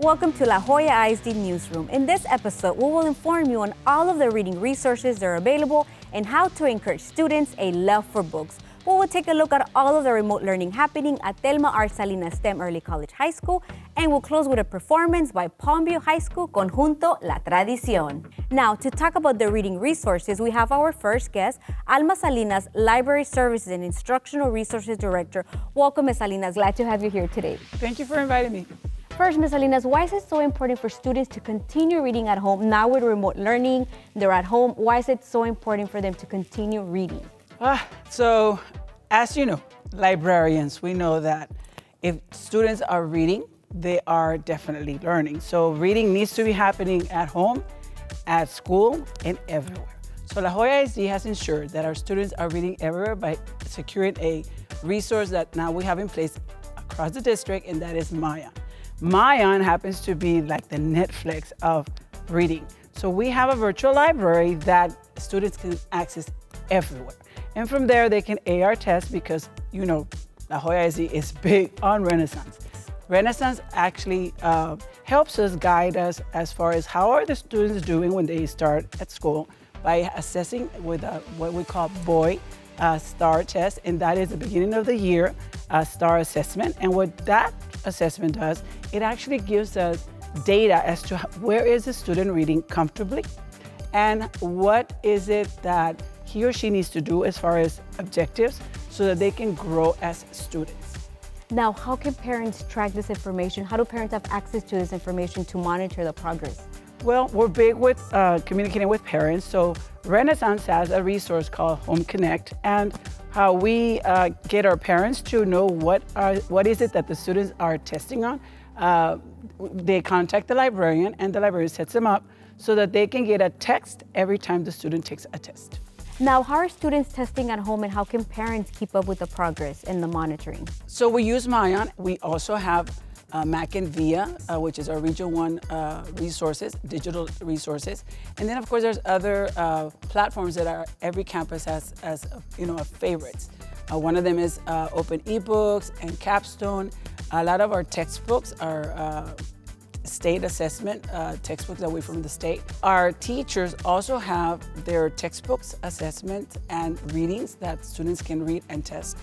welcome to La Joya ISD Newsroom. In this episode, we will inform you on all of the reading resources that are available and how to encourage students a love for books. We will take a look at all of the remote learning happening at Thelma R Salinas STEM Early College High School, and we'll close with a performance by Palmview High School Conjunto, La Tradición. Now, to talk about the reading resources, we have our first guest, Alma Salinas, Library Services and Instructional Resources Director. Welcome, Ms. Salinas. Glad to have you here today. Thank you for inviting me. First, Ms. Salinas, why is it so important for students to continue reading at home? Now with remote learning, they're at home. Why is it so important for them to continue reading? So, as you know, librarians, we know that if students are reading, they are definitely learning. So reading needs to be happening at home, at school, and everywhere. So La Joya ISD has ensured that our students are reading everywhere by securing a resource that now we have in place across the district, and that is Mayan. Mayan happens to be like the Netflix of reading. So we have a virtual library that students can access everywhere. And from there, they can AR test because, you know, La Joya ISD is big on Renaissance. Renaissance actually helps us, guide us as far as how are the students doing when they start at school by assessing with what we call BOY STAR test, and that is the beginning of the year STAR assessment. And what that assessment does, it actually gives us data as to where is the student reading comfortably and what is it that he or she needs to do as far as objectives so that they can grow as students. Now, how can parents track this information? How do parents have access to this information to monitor the progress? Well, we're big with communicating with parents. So Renaissance has a resource called Home Connect, and how we get our parents to know what is it that the students are testing on. They contact the librarian, and the librarian sets them up so that they can get a text every time the student takes a test. Now, how are students testing at home, and how can parents keep up with the progress and the monitoring? So we use Mayan. We also have Mac and VIA, which is our Region 1 resources, digital resources. And then, of course, there's other platforms that every campus has as favorites. One of them is Open eBooks and Capstone. A lot of our textbooks are state assessment textbooks that we from the state. Our teachers also have their textbooks assessment and readings that students can read and test.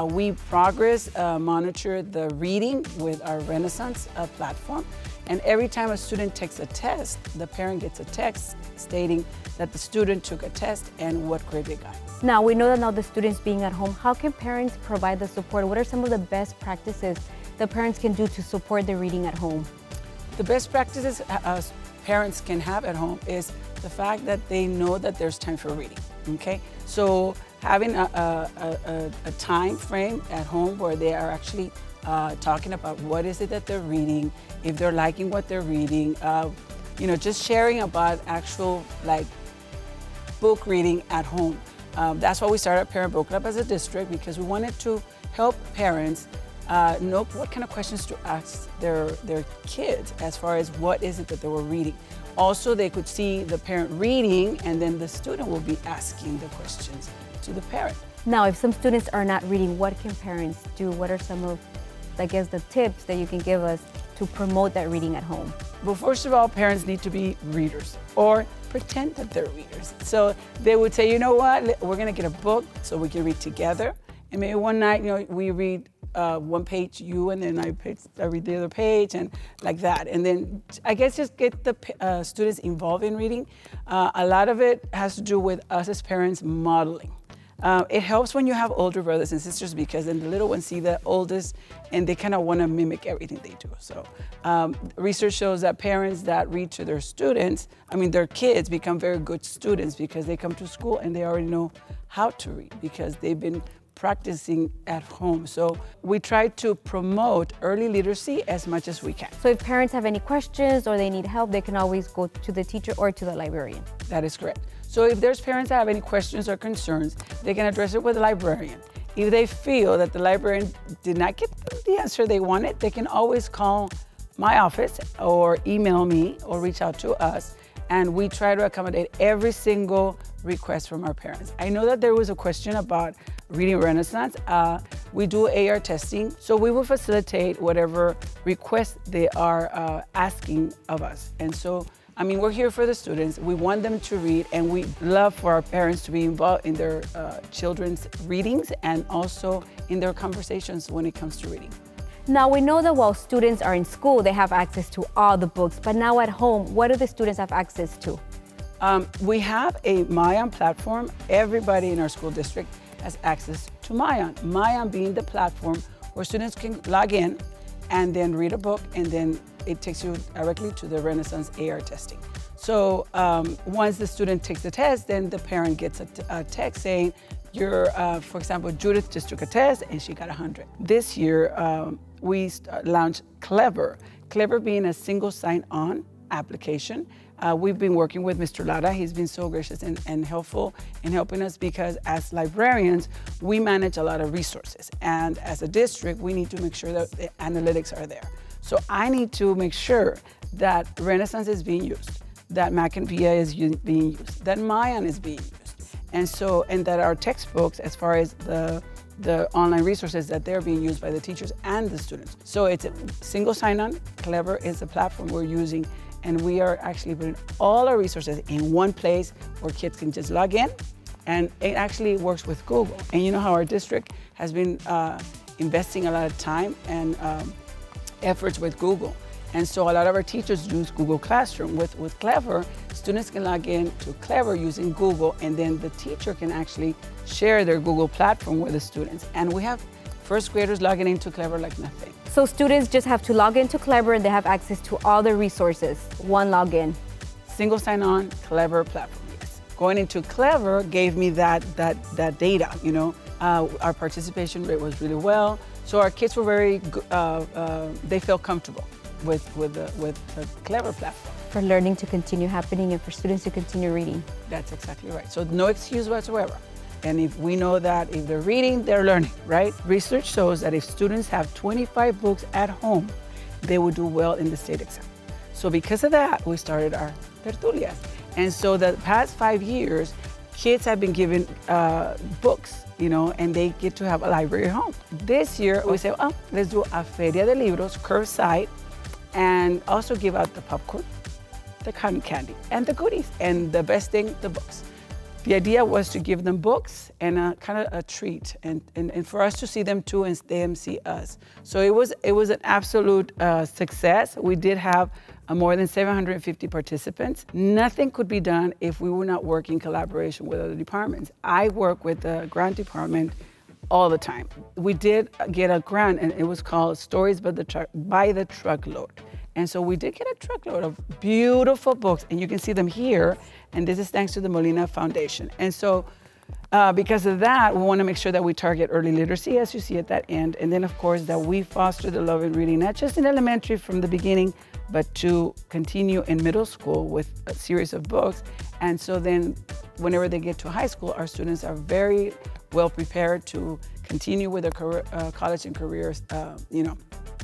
We progress monitor the reading with our Renaissance platform, and every time a student takes a test, the parent gets a text stating that the student took a test and what grade they got. Now, we know that now the students being at home, how can parents provide the support? What are some of the best practices that parents can do to support the reading at home? The best practices parents can have at home is the fact that they know that there's time for reading, okay? So having a time frame at home where they are actually talking about what is it that they're reading, if they're liking what they're reading, just sharing about actual book reading at home. That's why we started Parent Book Club as a district, because we wanted to help parents know what kind of questions to ask their kids as far as what is it that they were reading. Also, they could see the parent reading, and then the student will be asking the questions to the parent. Now, if some students are not reading, what can parents do? What are some of, I guess, the tips that you can give us to promote that reading at home? Well, first of all, parents need to be readers or pretend that they're readers. So they would say, you know what, we're gonna get a book so we can read together. And maybe one night, we read one page, you, and then I read the other page, and like that. And then I guess just get the students involved in reading. A lot of it has to do with us as parents modeling. It helps when you have older brothers and sisters, because then the little ones see the oldest and they kind of want to mimic everything they do. So research shows that parents that read to their students, their kids, become very good students because they come to school and they already know how to read because they've been practicing at home. So we try to promote early literacy as much as we can. So if parents have any questions or they need help, they can always go to the teacher or to the librarian. That is correct. So if there's parents that have any questions or concerns, they can address it with the librarian. If they feel that the librarian did not get the answer they wanted, they can always call my office or email me or reach out to us, and we try to accommodate every single request from our parents. I know that there was a question about Reading Renaissance, we do AR testing. So we will facilitate whatever requests they are asking of us. And so, I mean, we're here for the students. We want them to read, and we love for our parents to be involved in their children's readings and also in their conversations when it comes to reading. Now, we know that while students are in school, they have access to all the books, but now at home, what do the students have access to? We have a MyOn platform. Everybody in our school district has access to MyOn. MyOn being the platform where students can log in and then read a book, and then it takes you directly to the Renaissance AR testing. So once the student takes the test, then the parent gets a text saying, for example, Judith just took a test and she got 100. This year, we launched Clever. Clever being a single sign-on application. We've been working with Mr. Lara. He's been so gracious and helpful in helping us, because as librarians, we manage a lot of resources. And as a district, we need to make sure that the analytics are there. So I need to make sure that Renaissance is being used, that Mac and VA is being used, that MyOn is being used. And that our textbooks, as far as the online resources, that they're being used by the teachers and the students. So it's a single sign-on. Clever is the platform we're using, and we are actually putting all our resources in one place where kids can just log in, and it actually works with Google. And you know how our district has been investing a lot of time and efforts with Google. And so a lot of our teachers use Google Classroom. With Clever, students can log in to Clever using Google, and then the teacher can actually share their Google platform with the students. And we have first graders logging into Clever like nothing. So students just have to log into Clever and they have access to all the resources, one login. Single sign-on, Clever platform, yes. Going into Clever gave me that data, you know. Our participation rate was really well. So our kids were very, they felt comfortable with the Clever platform. For learning to continue happening and for students to continue reading. That's exactly right. So no excuse whatsoever. And if we know that if they're reading, they're learning, right? Research shows that if students have 25 books at home, they will do well in the state exam. So because of that, we started our tertulias. And so the past 5 years, kids have been given books, you know, and they get to have a library at home. This year, we said, oh, let's do a Feria de Libros, curbside, and also give out the popcorn, the cotton candy, and the goodies, and the best thing, the books. The idea was to give them books and kind of a treat, and for us to see them too and them see us. So it was an absolute success. We did have more than 750 participants. Nothing could be done if we were not working in collaboration with other departments. I work with the grant department all the time. We did get a grant, and it was called Stories by the Truckload. And so we did get a truckload of beautiful books, and you can see them here, and this is thanks to the Molina Foundation. And so because of that, we want to make sure that we target early literacy, as you see at that end, and then of course that we foster the love in reading, not just in elementary from the beginning, but to continue in middle school with a series of books. And so then whenever they get to high school, our students are very well prepared to continue with their career, college and career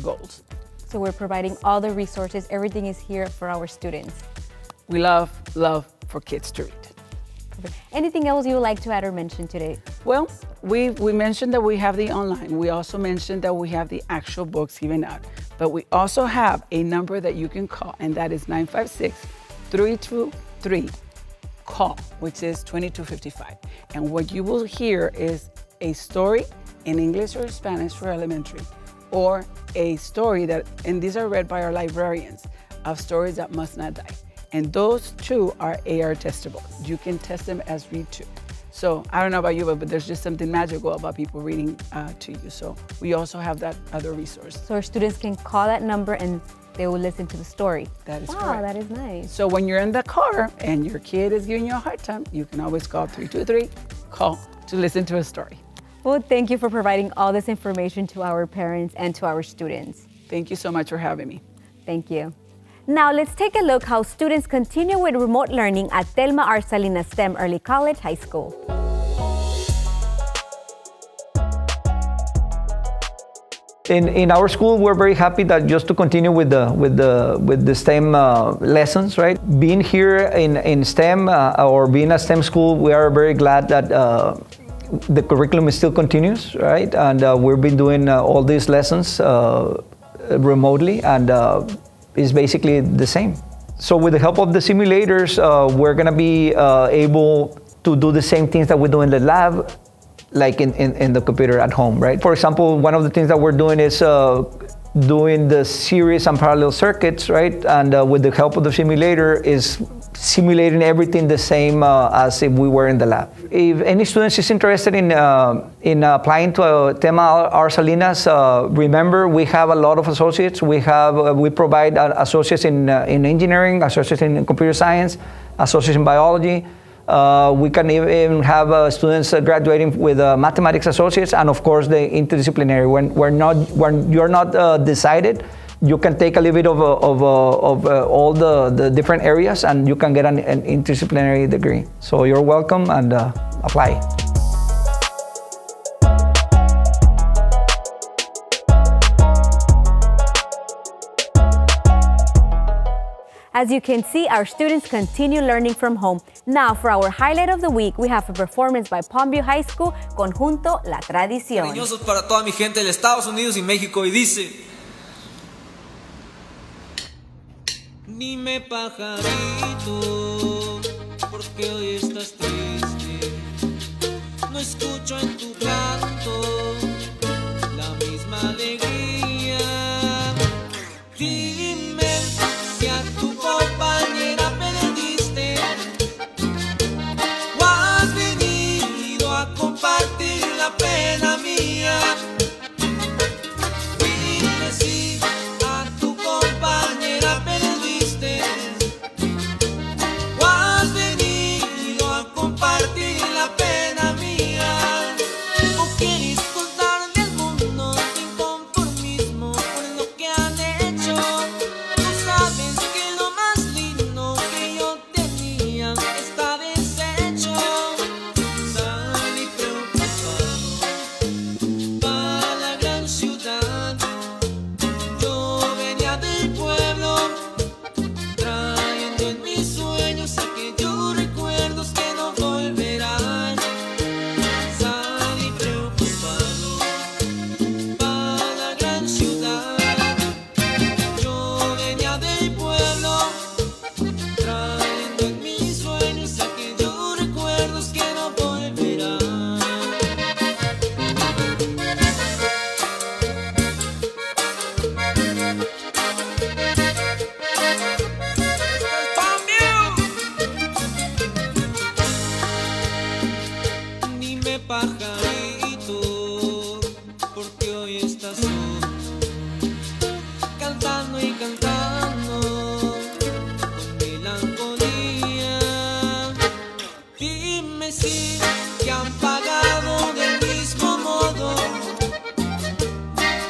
goals. So we're providing all the resources, everything is here for our students. We love for kids to read. Anything else you would like to add or mention today? Well, we mentioned that we have the online. We also mentioned that we have the actual books given out. But we also have a number that you can call, and that is 956-323-CALL, which is 2255. And what you will hear is a story in English or Spanish for elementary, or a story that, and these are read by our librarians, of stories that must not die. And those two are AR testable. You can test them as read to. So I don't know about you, but there's just something magical about people reading to you. So we also have that other resource. So our students can call that number and they will listen to the story. That is correct. Wow, that is nice. So when you're in the car and your kid is giving you a hard time, you can always call 323-CALL to listen to a story. Well, thank you for providing all this information to our parents and to our students. Thank you so much for having me. Thank you. Now let's take a look how students continue with remote learning at Thelma R. Salinas STEM Early College High School. In our school, we're very happy that just to continue with the STEM lessons, right? Being here in STEM or being a STEM school, we are very glad that the curriculum still continues, right? And we've been doing all these lessons remotely, and it's basically the same. So with the help of the simulators, we're gonna be able to do the same things that we do in the lab, like in the computer at home, right? For example, one of the things that we're doing is doing the series and parallel circuits, right? And with the help of the simulator is simulating everything the same as if we were in the lab. If any student is interested in applying to Thelma R Salinas, remember we have a lot of associates. We provide associates in engineering, associates in computer science, associates in biology. We can even have students graduating with mathematics associates, and of course the interdisciplinary. When you're not decided, you can take a little bit of all the different areas, and you can get an interdisciplinary degree. So you're welcome, and apply. As you can see, our students continue learning from home. Now, for our highlight of the week, we have a performance by Palmview High School Conjunto, La Tradición. Cariñosos para toda mi gente de Estados Unidos y México, y dice: dime, pajarito, ¿por qué hoy estás triste? No escucho en tu canto la misma alegría. Dime si a tu compañera perdiste o has venido a compartir la pena mía. Dime si a tu compañera perdiste o has venido a compartir la pena mía. O quieres contarle al mundo tu inconformismo por lo que han hecho. Tú sabes que lo más lindo que yo tenía está deshecho. Salí preocupado para la gran ciudad. Yo venía del pueblo, trayendo en mis sueños aquellos recuerdos que no volverán. Salí preocupado para la gran ciudad. Yo venía del pueblo, trayendo en mis sueños aquellos recuerdos que no volverán. Dime, pajarito, porque hoy estás solo, cantando y cantando con melancolía. Dime si te han pagado del mismo modo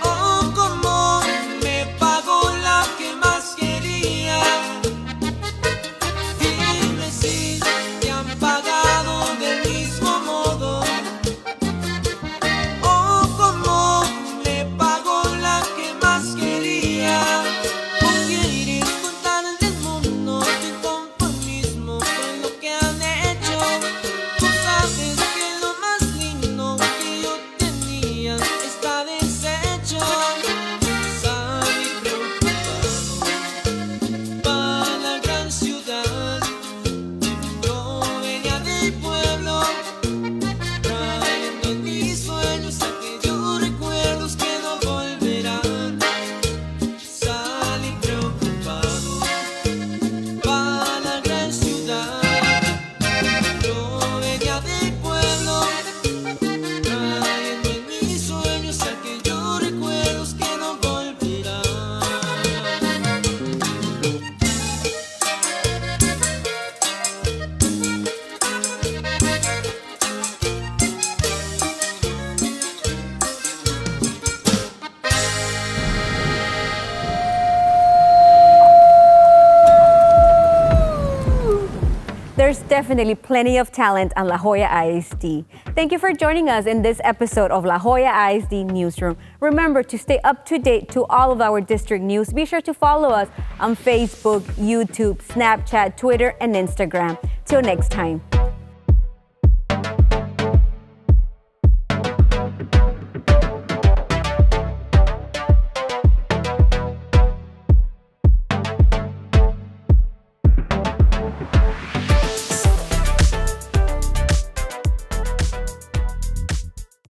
o como me pagó la que más quería. Dime si te han pagado del mismo modo o como me pagó la que más quería. O quieres contar del mundo tu inconformismo con lo que han hecho. Tú sabes que lo más lindo que yo tenía está deshecho. Salí preocupado para la gran ciudad. Yo venía del pueblo, trayendo en mis sueños aquellos recuerdos que no volverán. Salí preocupado para la gran ciudad. Yo venía del pueblo, trayendo en mis sueños aquellos recuerdos que no volverán. There's definitely plenty of talent on La Joya ISD. Thank you for joining us in this episode of La Joya ISD Newsroom. Remember to stay up to date to all of our district news. Be sure to follow us on Facebook, YouTube, Snapchat, Twitter, and Instagram. Till next time.